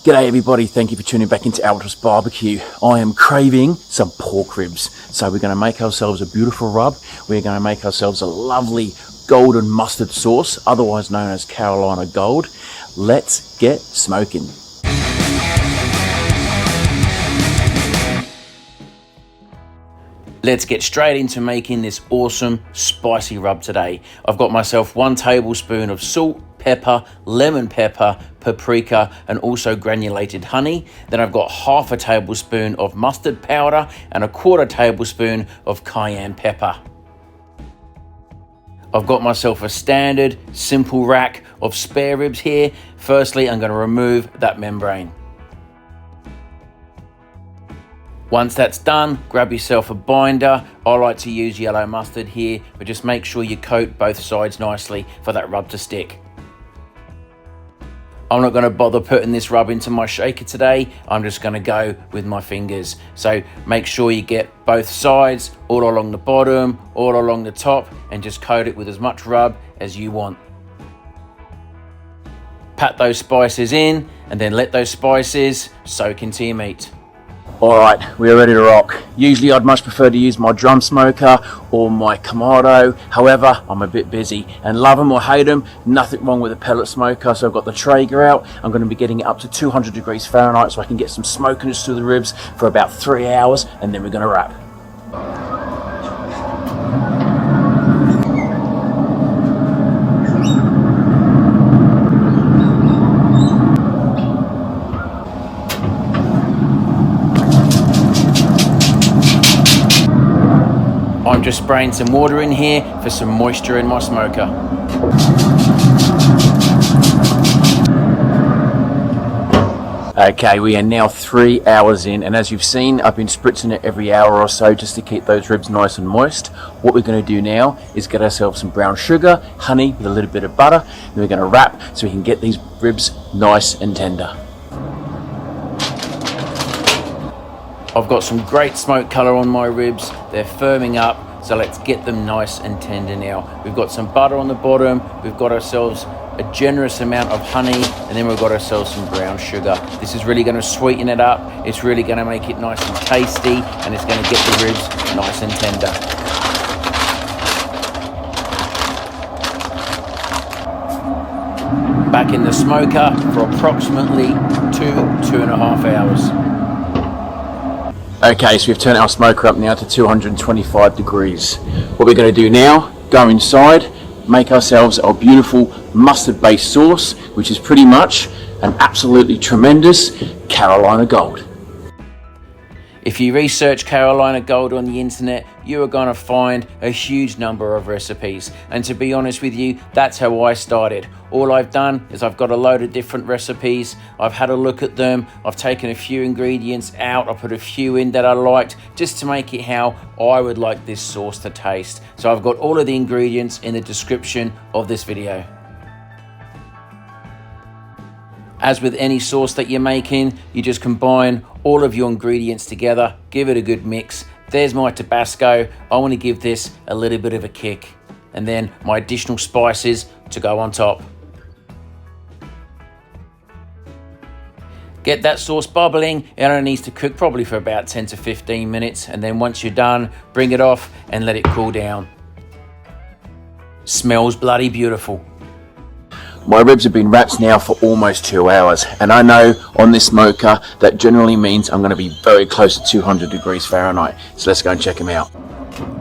G'day everybody, thank you for tuning back into Albert's Barbecue. I am craving some pork ribs. So we're going to make ourselves a beautiful rub. We're going to make ourselves a lovely golden mustard sauce, otherwise known as Carolina Gold. Let's get smoking. Let's get straight into making this awesome spicy rub today. I've got myself 1 tablespoon of salt, pepper, lemon pepper, paprika, and also granulated honey. Then I've got half a tablespoon of mustard powder and 1/4 tablespoon of cayenne pepper. I've got myself a standard simple rack of spare ribs here. Firstly, I'm going to remove that membrane. Once that's done, grab yourself a binder. I like to use yellow mustard here, but just make sure you coat both sides nicely for that rub to stick. I'm not going to bother putting this rub into my shaker today. I'm just going to go with my fingers. So make sure you get both sides, all along the bottom, all along the top, and just coat it with as much rub as you want. Pat those spices in, and then let those spices soak into your meat. Alright, we're ready to rock. Usually I'd much prefer to use my drum smoker or my Kamado. However, I'm a bit busy, and love them or hate them, nothing wrong with a pellet smoker. So I've got the Traeger out. I'm going to be getting it up to 200 degrees Fahrenheit so I can get some smokiness through the ribs for about 3 hours, and then we're going to wrap. I'm just spraying some water in here for some moisture in my smoker. Okay, we are now 3 hours in, and as you've seen, I've been spritzing it every hour or so just to keep those ribs nice and moist. What we're going to do now is get ourselves some brown sugar, honey with a little bit of butter, and we're going to wrap so we can get these ribs nice and tender. I've got some great smoke colour on my ribs. They're firming up, so let's get them nice and tender now. We've got some butter on the bottom, we've got ourselves a generous amount of honey, and then we've got ourselves some brown sugar. This is really going to sweeten it up. It's really going to make it nice and tasty, and it's going to get the ribs nice and tender. Back in the smoker for approximately 2.5 hours. Okay, so we've turned our smoker up now to 225 degrees. What we're going to do now, go inside, make ourselves our beautiful mustard-based sauce, which is pretty much an absolutely tremendous Carolina Gold. If you research Carolina Gold on the internet, you are going to find a huge number of recipes. And to be honest with you, that's how I started. All I've done is I've got a load of different recipes. I've had a look at them. I've taken a few ingredients out. I put a few in that I liked just to make it how I would like this sauce to taste. So I've got all of the ingredients in the description of this video. As with any sauce that you're making, you just combine all of your ingredients together, give it a good mix. There's my Tabasco. I want to give this a little bit of a kick. And then my additional spices to go on top. Get that sauce bubbling. It only needs to cook probably for about 10 to 15 minutes. And then once you're done, bring it off and let it cool down. Smells bloody beautiful. My ribs have been wrapped now for almost 2 hours, and I know on this smoker that generally means I'm going to be very close to 200 degrees Fahrenheit. So let's go and check them out.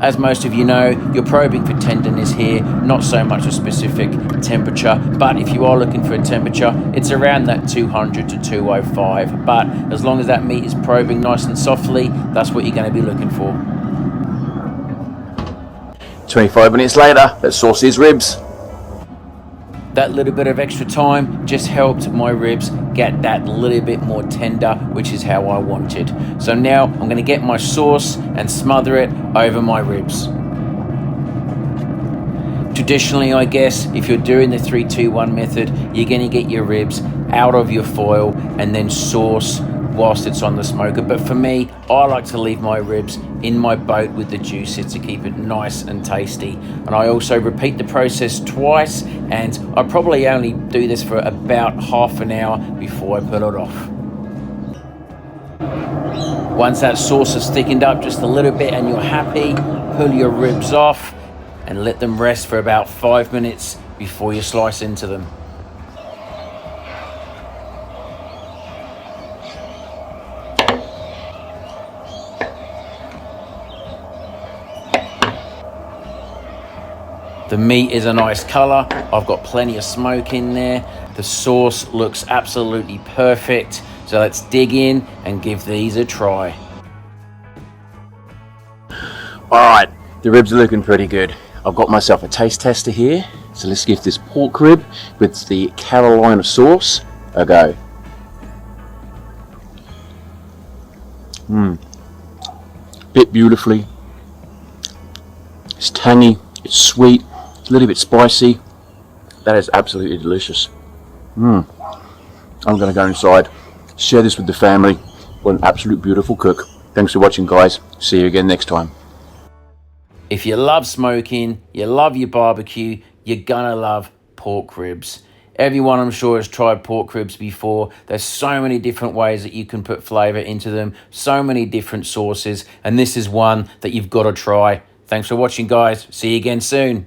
As most of you know, you're probing for tenderness here, not so much a specific temperature, but if you are looking for a temperature, it's around that 200 to 205. But as long as that meat is probing nice and softly, that's what you're going to be looking for. 25 minutes later, let's sauce these ribs. That little bit of extra time just helped my ribs get that little bit more tender, which is how I wanted. So now I'm going to get my sauce and smother it over my ribs. Traditionally, I guess, if you're doing the 3-2-1 method, you're going to get your ribs out of your foil and then sauce whilst it's on the smoker. But for me, I like to leave my ribs in my boat with the juices to keep it nice and tasty. And I also repeat the process twice, and I probably only do this for about half an hour before I put it off. Once that sauce has thickened up just a little bit and you're happy, pull your ribs off and let them rest for about 5 minutes before you slice into them. The meat is a nice colour. I've got plenty of smoke in there. The sauce looks absolutely perfect. So let's dig in and give these a try. All right, the ribs are looking pretty good. I've got myself a taste tester here. So let's give this pork rib with the Carolina sauce a go. Bit beautifully. It's tangy, it's sweet, it's a little bit spicy. That is absolutely delicious. I'm gonna go inside, share this with the family. What an absolute beautiful cook. Thanks for watching, guys. See you again next time. If you love smoking, you love your barbecue, you're gonna love pork ribs. Everyone, I'm sure, has tried pork ribs before. There's so many different ways that you can put flavor into them, so many different sauces, and this is one that you've got to try. Thanks for watching, guys. See you again soon.